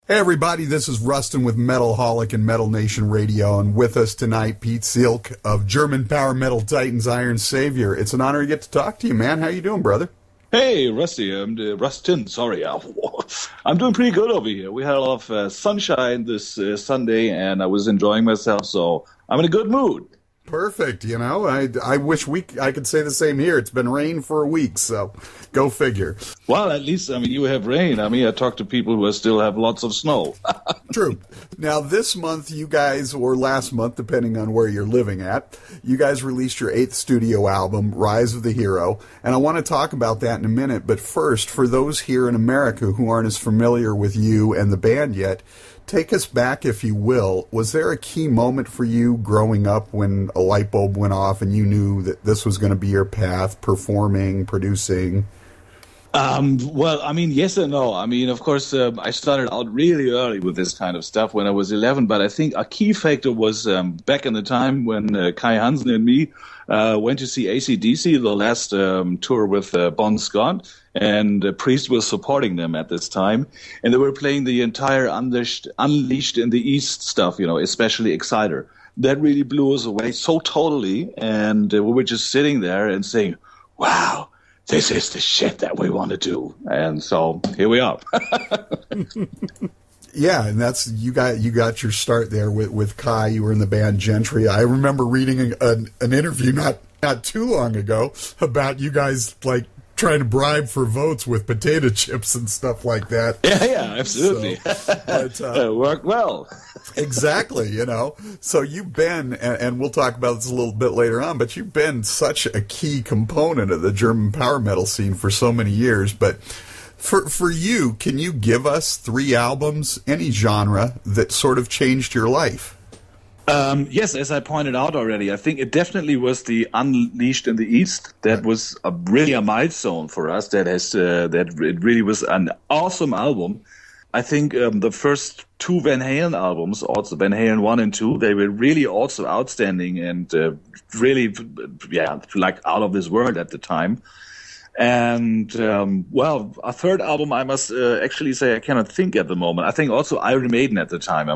Hey everybody, this is Rustin with Metalholic and Metal Nation Radio, and with us tonight, Piet Sielck of German power metal titans Iron Savior. It's an honor to get to talk to you, man. How you doing, brother? Hey, Rusty, Rustin, sorry. I'm doing pretty good over here. We had a lot of sunshine this Sunday, and I was enjoying myself, so I'm in a good mood. Perfect. You know, I wish I could say the same here. It's been rain for a week, so go figure. Well, at least, you have rain. I talk to people who still have lots of snow. True. Now, this month, you guys, or last month, depending on where you're living at, you guys released your 8th studio album, Rise of the Hero, and I want to talk about that in a minute. But first, for those here in America who aren't as familiar with you and the band yet, take us back, if you will. Was there a key moment for you growing up when a light bulb went off and you knew that this was going to be your path, performing, producing? Yes and no. Of course, I started out really early with this kind of stuff when I was 11, but I think a key factor was back in the time when Kai Hansen and me went to see AC/DC, the last tour with Bon Scott, and Priest was supporting them at this time, and they were playing the entire Unleashed in the East stuff, especially Exciter. That really blew us away so totally, and we were just sitting there and saying, wow, this is the shit that we want to do. And so here we are. Yeah, and that's you got your start there with Kai. You were in the band Gentry. I remember reading an interview not too long ago about you guys like trying to bribe for votes with potato chips and stuff like that. Yeah, absolutely. So, it worked well. Exactly, So you've been, and we'll talk about this a little bit later on, but you've been such a key component of the German power metal scene for so many years. But for you, can you give us 3 albums, any genre, that sort of changed your life? Yes, as I pointed out already, I think it definitely was the Unleashed in the East. That was really a milestone for us. That it really was an awesome album. I think the first 2 Van Halen albums, also Van Halen 1 and 2, they were really also outstanding and really, like out of this world at the time. And, a third album, I must actually say I cannot think at the moment. I think also Iron Maiden at the time.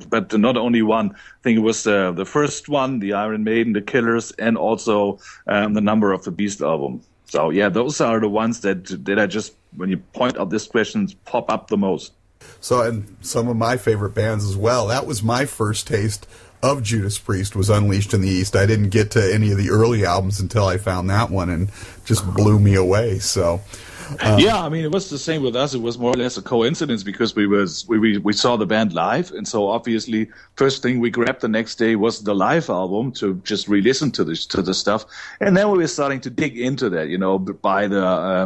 But not only one. I think it was the first one, the Iron Maiden, the Killers, and also the Number of the Beast album. So, yeah, those are the ones that I just, when you point out these questions, pop up the most. So, and some of my favorite bands as well. That was my first taste of Judas Priest, was Unleashed in the East. I didn't get to any of the early albums until I found that one, and just blew me away. So, it was the same with us. It was more or less a coincidence because we saw the band live, and so obviously first thing we grabbed the next day was the live album to just re-listen to the stuff, and then we were starting to dig into that,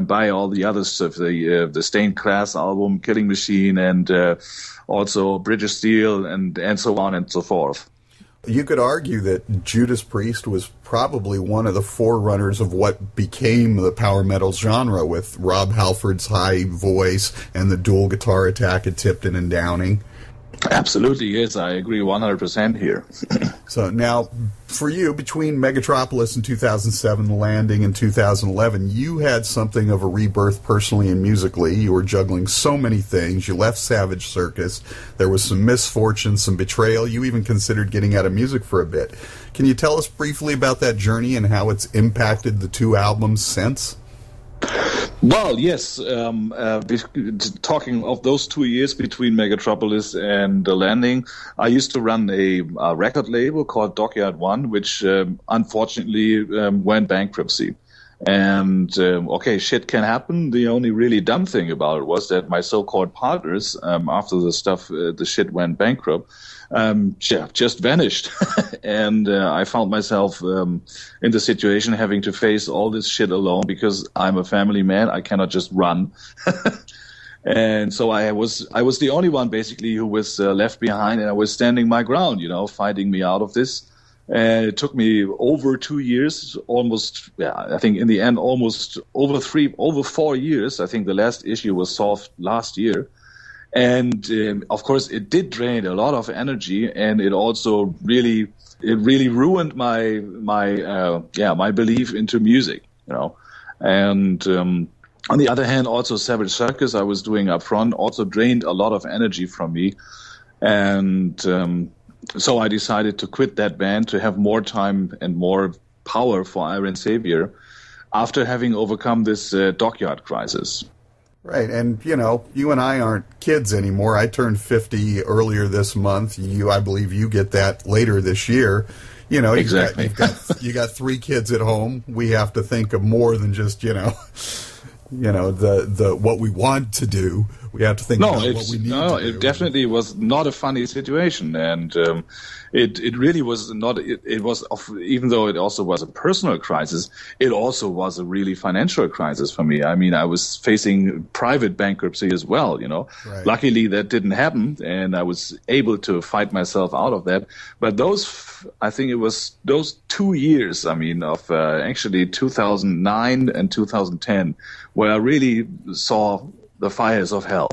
buy all the other stuff, the Stained Class album, Killing Machine, and also Bridge of Steel, and so on and so forth. You could argue that Judas Priest was probably one of the forerunners of what became the power metal genre, with Rob Halford's high voice and the dual guitar attack at Tipton and Downing. Absolutely, yes, I agree 100% here. So now, for you, between Megatropolis in 2007, The Landing in 2011, you had something of a rebirth personally and musically. You were juggling so many things. You left Savage Circus. There was some misfortune, some betrayal. You even considered getting out of music for a bit. Can you tell us briefly about that journey and how it's impacted the 2 albums since? Well, yes. Talking of those 2 years between Megatropolis and The Landing, I used to run a record label called Dockyard One, which unfortunately went bankruptcy. And, shit can happen. The only really dumb thing about it was that my so-called partners, after the shit went bankrupt, just vanished. And I found myself in the situation having to face all this shit alone because I'm a family man. I cannot just run. And so I was the only one basically who was left behind, and I was standing my ground, fighting me out of this. And it took me over 2 years, almost, I think in the end, almost over 4 years. I think the last issue was solved last year. And of course, it did drain a lot of energy, and it also really ruined my belief into music, And On the other hand, also Savage Circus I was doing up front also drained a lot of energy from me. And so I decided to quit that band to have more time and more power for Iron Savior after having overcome this dockyard crisis. Right, and you and I aren't kids anymore. I turned 50 earlier this month. I believe you get that later this year. Exactly. You got 3 kids at home. We have to think of more than just the what we want to do. We have to think about what we need to do. It definitely was not a funny situation, and it really was not. It was, even though it also was a personal crisis, it also was a really financial crisis for me. I mean, I was facing private bankruptcy as well. Right. Luckily that didn't happen, and I was able to fight myself out of that. But I think it was those 2 years. I mean, of actually 2009 and 2010, where I really saw the fires of hell.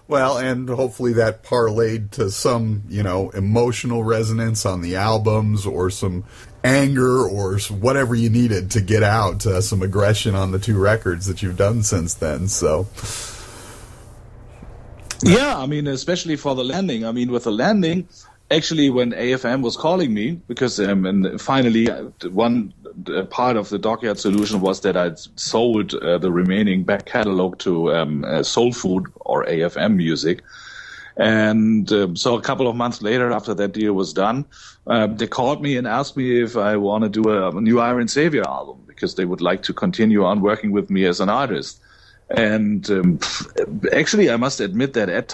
Well, and hopefully that parlayed to some, emotional resonance on the albums, or some anger, or whatever you needed to get out, some aggression on the 2 records that you've done since then. So, yeah, I mean, especially for the landing. I mean, with the landing, actually, when AFM was calling me, because and finally one part of the Dockyard solution was that I'd sold the remaining back catalog to Soul Food or AFM Music. And so a couple of months later, after that deal was done, they called me and asked me if I want to do a new Iron Savior album, because they would like to continue on working with me as an artist. And actually, I must admit that at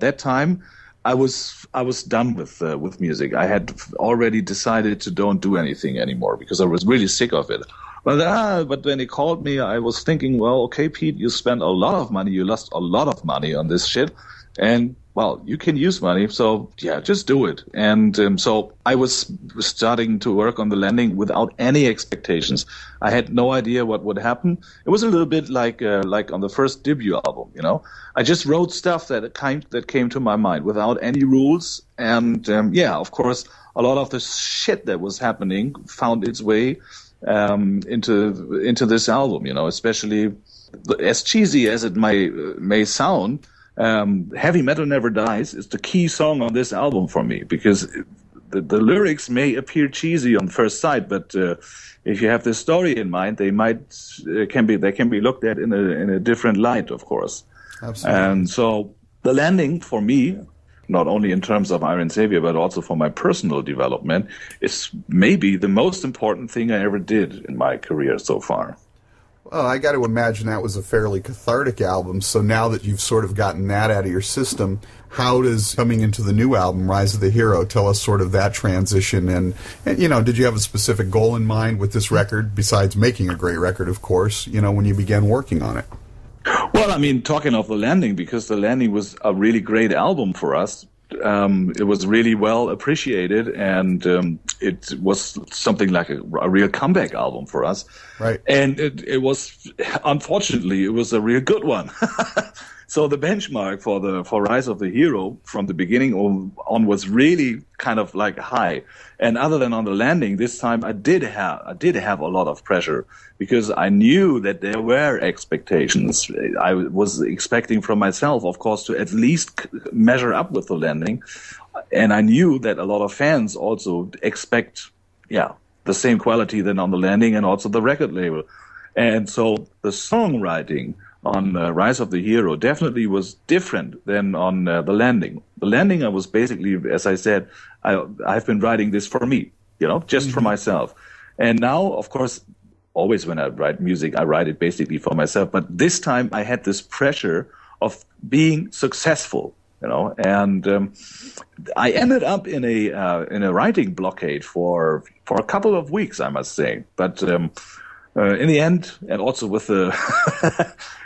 that time, I was done with music. I had already decided to don't do anything anymore because I was really sick of it. But when he called me, I was thinking, well, okay, Pete, you spent a lot of money. You lost a lot of money on this shit. And, well, you can use money. So, yeah, just do it. And so I was starting to work on the landing without any expectations. I had no idea what would happen. It was a little bit like on the first debut album, I just wrote stuff that came to my mind without any rules. And, of course, a lot of the shit that was happening found its way into this album, especially as cheesy as it may sound. Heavy Metal Never Dies is the key song on this album for me, because the lyrics may appear cheesy on first sight, but if you have the story in mind, they can be looked at in a different light, of course. Absolutely. And so the landing for me, not only in terms of Iron Savior, but also for my personal development, is maybe the most important thing I ever did in my career so far. Well, I got to imagine that was a fairly cathartic album. So now that you've sort of gotten that out of your system, how does coming into the new album, Rise of the Hero, tell us sort of that transition? And did you have a specific goal in mind with this record, besides making a great record, of course, when you began working on it? Well, I mean, talking of the landing, because the landing was a really great album for us. It was really well appreciated, and it was something like a real comeback album for us. Right. And it was, unfortunately, it was a real good one. So the benchmark for Rise of the Hero from the beginning on was really kind of like high. And other than on the landing, this time I did have a lot of pressure, because I knew that there were expectations. I was expecting from myself, of course, to at least measure up with the landing. And I knew that a lot of fans also expect, the same quality than on the landing, and also the record label. And so the songwriting on Rise of the Hero definitely was different than on the landing. The landing, I was basically, as I said, I've been writing this for me, just for myself. And now, of course, always when I write music, I write it basically for myself. But this time I had this pressure of being successful, and I ended up in a writing blockade for a couple of weeks, I must say. But in the end, and also with the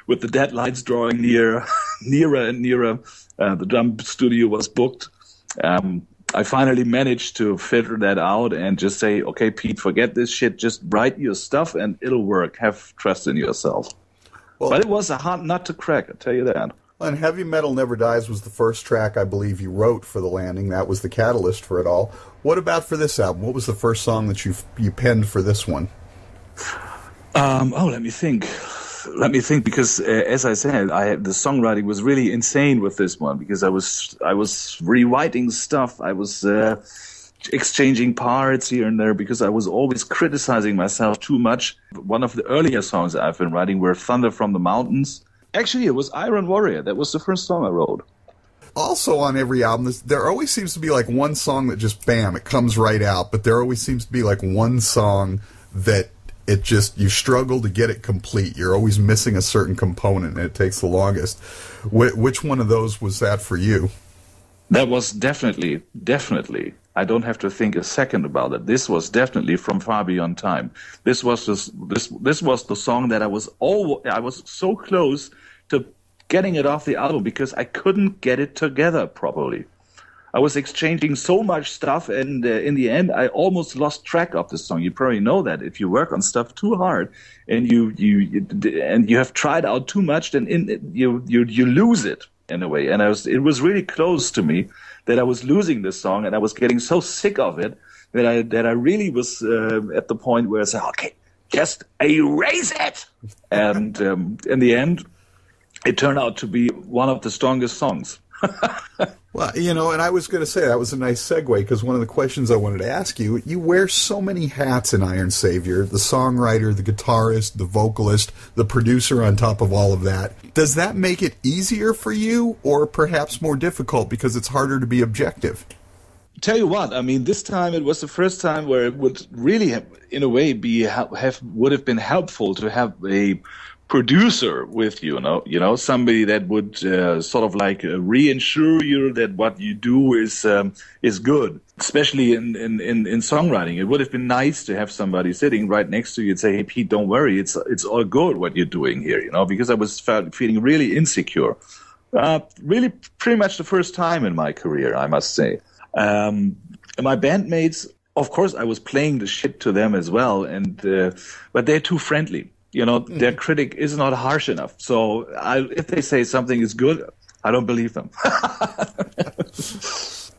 with the deadlines drawing nearer and nearer, the drum studio was booked. I finally managed to figure that out and just say, okay, Pete, forget this shit. Just write your stuff and it'll work. Have trust in yourself. Well, but it was a hard nut to crack, I'll tell you that. And Heavy Metal Never Dies was the first track I believe you wrote for the landing. That was the catalyst for it all. What about for this album? What was the first song that you penned for this one? Let me think. let me think, because as I said, the songwriting was really insane with this one, because I was rewriting stuff. I was exchanging parts here and there, because I was always criticizing myself too much. One of the earlier songs I've been writing were Thunder from the Mountains. Actually, it was Iron Warrior. That was the first song I wrote. Also on every album, there always seems to be like one song that just, bam, it comes right out. But there always seems to be like one song that it just, you struggle to get it complete. You're always missing a certain component, and it takes the longest. Which one of those was that for you? That was definitely. I don't have to think a second about it. This was definitely From Far Beyond Time. This was the song that I was so close to getting it off the album, because I couldn't get it together properly. I was exchanging so much stuff, and in the end, I almost lost track of the song. You probably know that if you work on stuff too hard and you have tried out too much, then you lose it in a way. And it was really close to me that I was losing this song, and I was getting so sick of it that I really was at the point where I said, okay, just erase it. And in the end, it turned out to be one of the strongest songs. Well, and I was going to say that was a nice segue, because one of the questions I wanted to ask you, you wear so many hats in Iron Savior, the songwriter, the guitarist, the vocalist, the producer on top of all of that. Does that make it easier for you, or perhaps more difficult because it's harder to be objective? Tell you what, I mean, this time it was the first time where it would really have, in a way, would have been helpful to have a producer with you, somebody that would sort of like reassure you that what you do is good, especially in songwriting. It would have been nice to have somebody sitting right next to you and say, hey, Pete, don't worry, it's all good what you're doing here, because I was feeling really insecure. Really pretty much the first time in my career, I must say. My bandmates, of course, I was playing the shit to them as well, but they're too friendly. Their critic is not harsh enough. So if they say something is good, I don't believe them.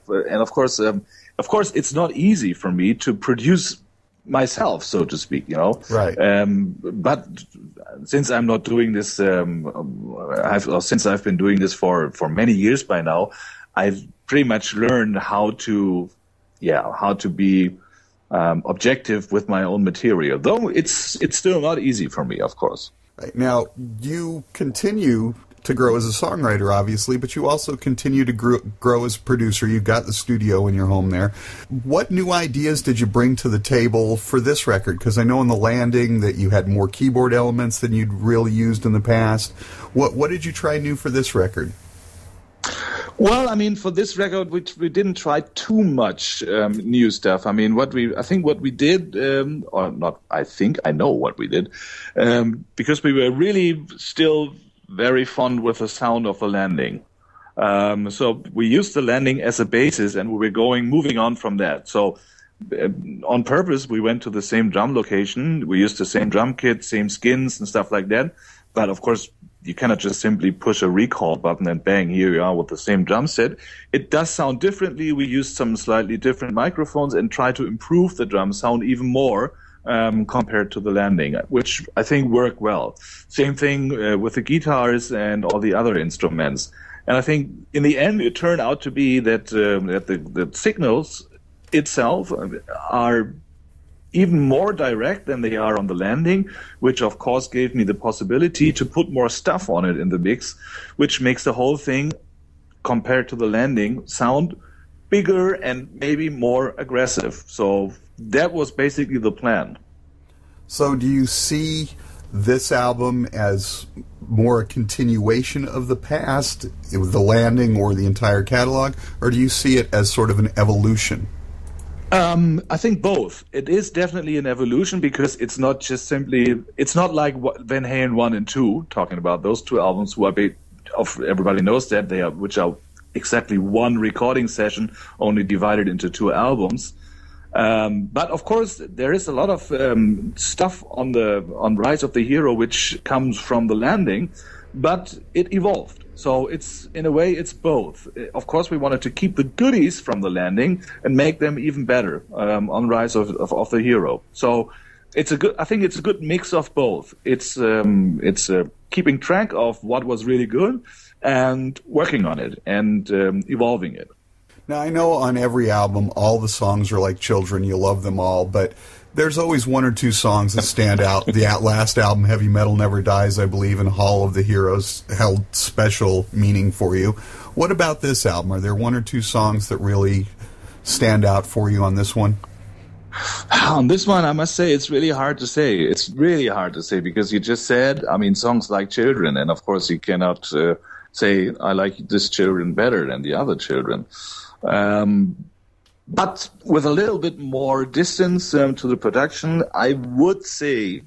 And of course, it's not easy for me to produce myself, so to speak. Right. But since I'm not doing this, since I've been doing this for many years by now, I've pretty much learned how to be objective with my own material, though it's still not easy for me, of course. Right. Now, you continue to grow as a songwriter, obviously, but you also continue to grow as a producer. You've got the studio in your home there. What new ideas did you bring to the table for this record? Because I know in The Landing that you had more keyboard elements than you'd really used in the past. What did you try new for this record? Well, I mean, for this record, we didn't try too much new stuff. I mean, I think what we did, or not, I know what we did, because we were really still very fond with the sound of The Landing. So we used The Landing as a basis, and we were moving on from that. So on purpose, we went to the same drum location. We used the same drum kit, same skins and stuff like that. But of course, you cannot just simply push a record button and bang, here you are with the same drum set. It does sound differently. We used some slightly different microphones and try to improve the drum sound even more compared to The Landing, which I think worked well. Same thing with the guitars and all the other instruments. And I think in the end, it turned out to be that the signals itself are even more direct than they are on The Landing, which of course gave me the possibility to put more stuff on it in the mix, which makes the whole thing, compared to The Landing, sound bigger and maybe more aggressive. So that was basically the plan. So do you see this album as more a continuation of the past, with The Landing or the entire catalog, or do you see it as sort of an evolution? I think both. It is definitely an evolution, because it's not just simply, it's not like Van Halen 1 and 2, talking about those two albums, who are everybody knows that they are, which are exactly one recording session, only divided into two albums. But of course, there is a lot of stuff on Rise of the Hero which comes from The Landing, but it evolved. So in a way, it's both. Of course, we wanted to keep the goodies from The Landing and make them even better on Rise of the Hero. So I think it's a good mix of both. It's keeping track of what was really good and working on it and evolving it. Now, I know on every album, all the songs are like children. You love them all, but there's always one or two songs that stand out. The last album, Heavy Metal Never Dies, I believe, and Hall of the Heroes held special meaning for you. What about this album? Are there one or two songs that really stand out for you on this one? On this one, I must say, it's really hard to say. It's really hard to say because you just said, songs like Children, and of course you cannot say, I like this Children better than the other Children. But with a little bit more distance to the production, I would say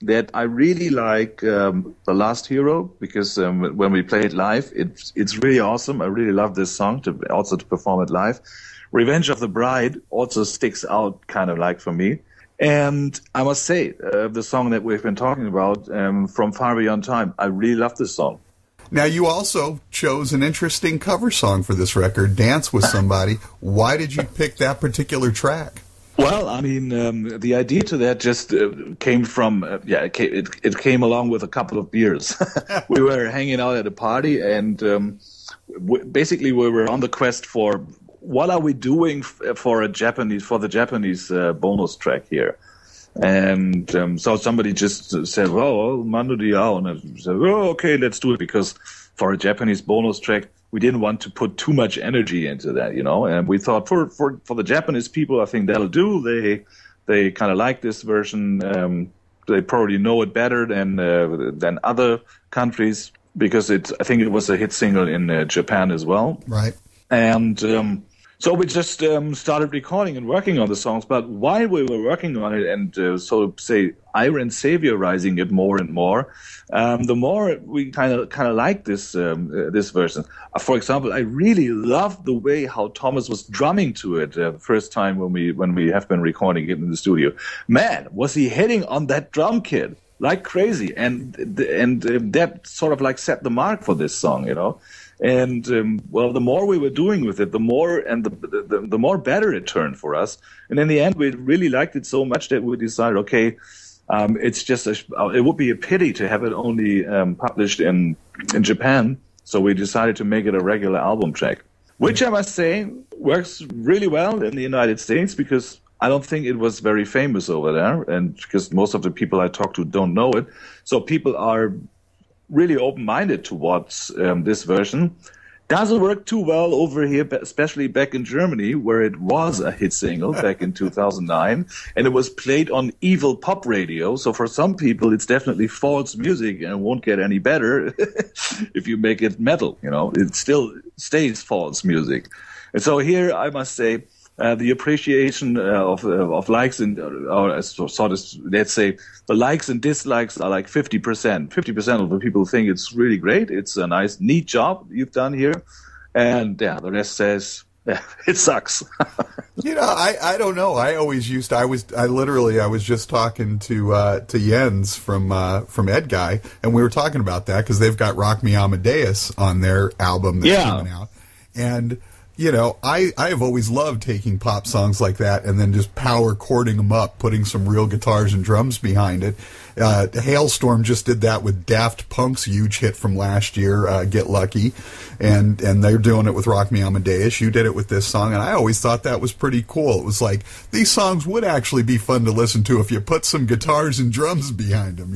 that I really like The Last Hero because when we play it live, it's really awesome. I really love this song to perform it live. Revenge of the Bride also sticks out kind of like for me. And I must say, the song that we've been talking about, From Far Beyond Time, I really love this song. Now, you also chose an interesting cover song for this record, Dance With Somebody. Why did you pick that particular track? Well, the idea to that just came from, it came along with a couple of beers. We were hanging out at a party, and basically we were on the quest for what are we doing for the Japanese bonus track here. And so somebody just said, well, Mando Diao. And I said, oh, okay, let's do it. Because for a Japanese bonus track, we didn't want to put too much energy into that, And we thought for the Japanese people, I think that'll do. They kind of like this version. They probably know it better than other countries because I think it was a hit single in Japan as well. Right. And so we just started recording and working on the songs. But while we were working on it and so to say Iron Saviorizing it more and more, the more we kind of like this version. For example, I really loved the way how Thomas was drumming to it the first time when we have been recording it in the studio. Man, was he hitting on that drum kit like crazy, and that sort of like set the mark for this song, And the more we were doing with it, the more and the more better it turned for us. And in the end, we really liked it so much that we decided, okay, it's just it would be a pity to have it only published in Japan. So we decided to make it a regular album track, which I must say works really well in the United States because I don't think it was very famous over there, and because most of the people I talk to don't know it. So people are really open-minded towards this version. Doesn't work too well over here, especially back in Germany, where it was a hit single back in 2009, and it was played on evil pop radio. So for some people, it's definitely false music and it won't get any better if you make it metal. It still stays false music. And so here, I must say, the appreciation of likes and let's say the likes and dislikes are like 50%. 50% of the people think it's really great. It's a nice, neat job you've done here, and the rest says it sucks. I don't know. I was just talking to Jens from Ed Guy, and we were talking about that because they've got Rock Me Amadeus on their album that's coming out, and. I have always loved taking pop songs like that and then just power chording them up, putting some real guitars and drums behind it. Hailstorm just did that with Daft Punk's huge hit from last year, Get Lucky, and they're doing it with Rock Me Amadeus. You did it with this song, and I always thought that was pretty cool. It was like, these songs would actually be fun to listen to if you put some guitars and drums behind them,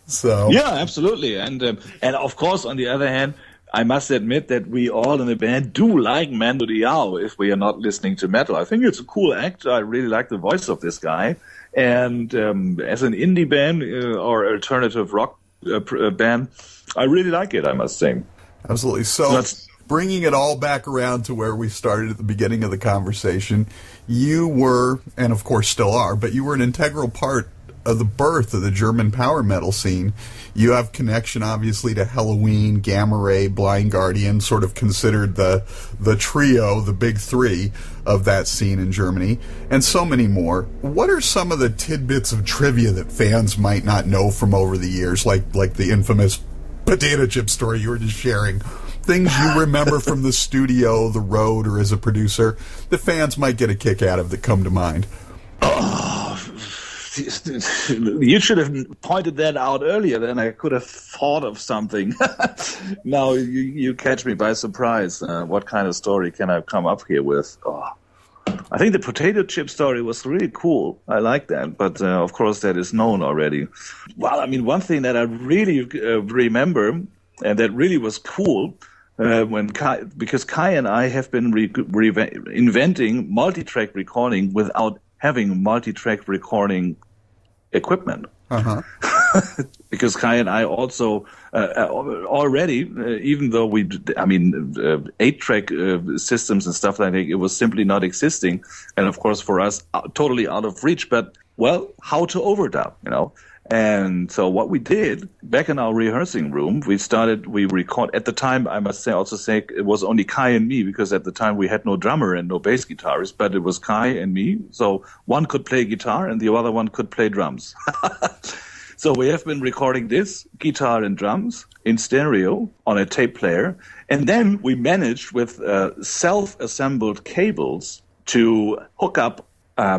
So yeah, absolutely. And of course, on the other hand, I must admit that we all in the band do like Mando Diao if we are not listening to metal. I think it's a cool act. I really like the voice of this guy. And as an indie band or alternative rock band, I really like it, I must say. Absolutely. So bringing it all back around to where we started at the beginning of the conversation, you were, and of course still are, but you were an integral part of the birth of the German power metal scene. You have connection, obviously, to Helloween, Gamma Ray, Blind Guardian, sort of considered the trio, the big three of that scene in Germany, and so many more. What are some of the tidbits of trivia that fans might not know from over the years, like the infamous potato chip story you were just sharing? Things you remember from the studio, the road, or as a producer, the fans might get a kick out of that come to mind. You should have pointed that out earlier, then I could have thought of something. Now you catch me by surprise. What kind of story can I come up here with? Oh, I think the potato chip story was really cool. I like that, but of course that is known already. Well, I mean, one thing that I really remember, and that really was cool, because Kai and I have been inventing multi-track recording without having multi-track recording equipment. Uh-huh. Because Kai and I also already, even though 8-track systems and stuff like that, it was simply not existing, and of course for us totally out of reach. But well, how to overdub, you know? And so what we did back in our rehearsing room, we record at the time. I must say it was only Kai and me, because at the time we had no drummer and no bass guitarist, but it was Kai and me. So one could play guitar and the other one could play drums. So we have been recording this guitar and drums in stereo on a tape player. And then we managed with self-assembled cables to hook up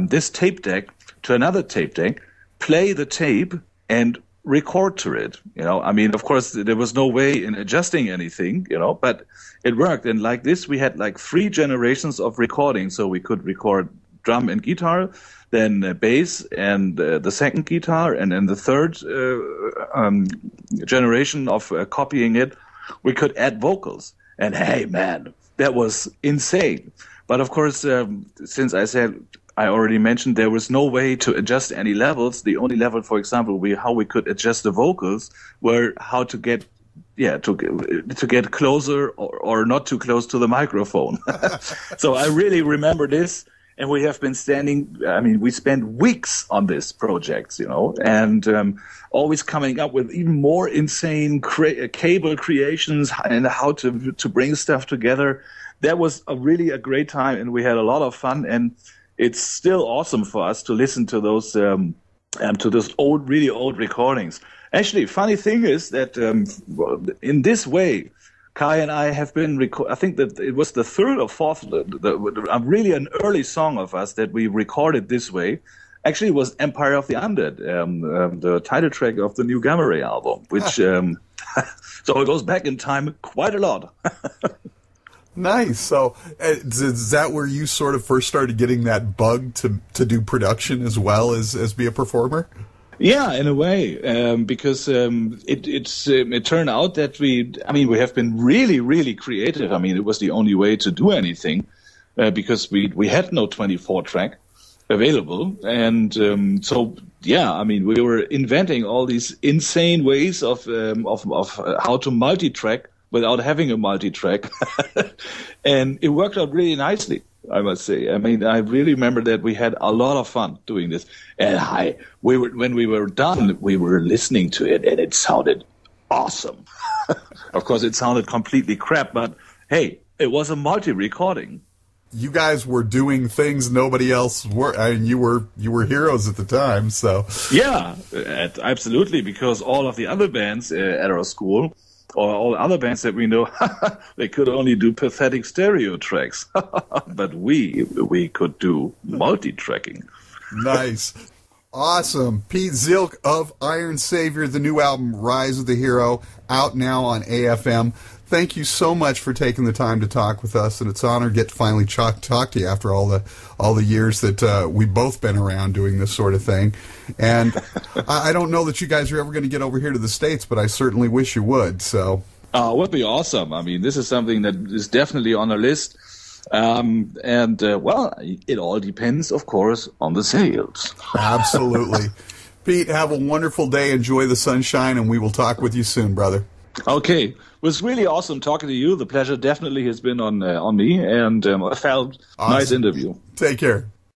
this tape deck to another tape deck, play the tape and record to it. You know, I mean, of course, there was no way in adjusting anything, you know, but it worked. And like this, we had like 3 generations of recording. So we could record drum and guitar, then bass and the second guitar. And then the third generation of copying it, we could add vocals. And hey, man, that was insane. But of course, since I already mentioned there was no way to adjust any levels. The only level, for example, how we could adjust the vocals were how to get to get closer or not too close to the microphone. So I really remember this, and we have been we spent weeks on this project, you know, and always coming up with even more insane cable creations and how to bring stuff together. That was really a great time, and we had a lot of fun, and it's still awesome for us to listen to those really old recordings. Actually, funny thing is that in this way, Kai and I have been I think that it was the third or fourth, really an early song of us that we recorded this way. Actually, it was Empire of the Undead, the title track of the new Gamma Ray album, which so it goes back in time quite a lot. Nice. So is that where you sort of first started getting that bug to do production as well as be a performer? Yeah, in a way, because it turned out that we have been really, really creative. I mean, it was the only way to do anything, because we had no 24-track available. And so, yeah, I mean, we were inventing all these insane ways of how to multi-track without having a multi-track. And it worked out really nicely, I must say. I mean, I really remember that we had a lot of fun doing this. And when we were done, we were listening to it, and it sounded awesome. Of course, it sounded completely crap, but hey, it was a multi-recording. You guys were doing things nobody else were. I mean, you were heroes at the time, so. Yeah, absolutely, because all of the other bands at our school, or all other bands that we know, they could only do pathetic stereo tracks. But we could do multi-tracking. Nice. Awesome. Piet Sielck of Iron Savior, the new album Rise of the Hero, out now on AFM. Thank you so much for taking the time to talk with us, and it's an honor to get to finally talk to you after all the years that we've both been around doing this sort of thing. And I don't know that you guys are ever going to get over here to the States, but I certainly wish you would. So, it would be awesome. I mean, this is something that is definitely on the list. Well, it all depends, of course, on the sales. Absolutely. Pete, have a wonderful day. Enjoy the sunshine, and we will talk with you soon, brother. Okay. It was really awesome talking to you. The pleasure definitely has been on me, and I felt awesome. Nice interview. Take care.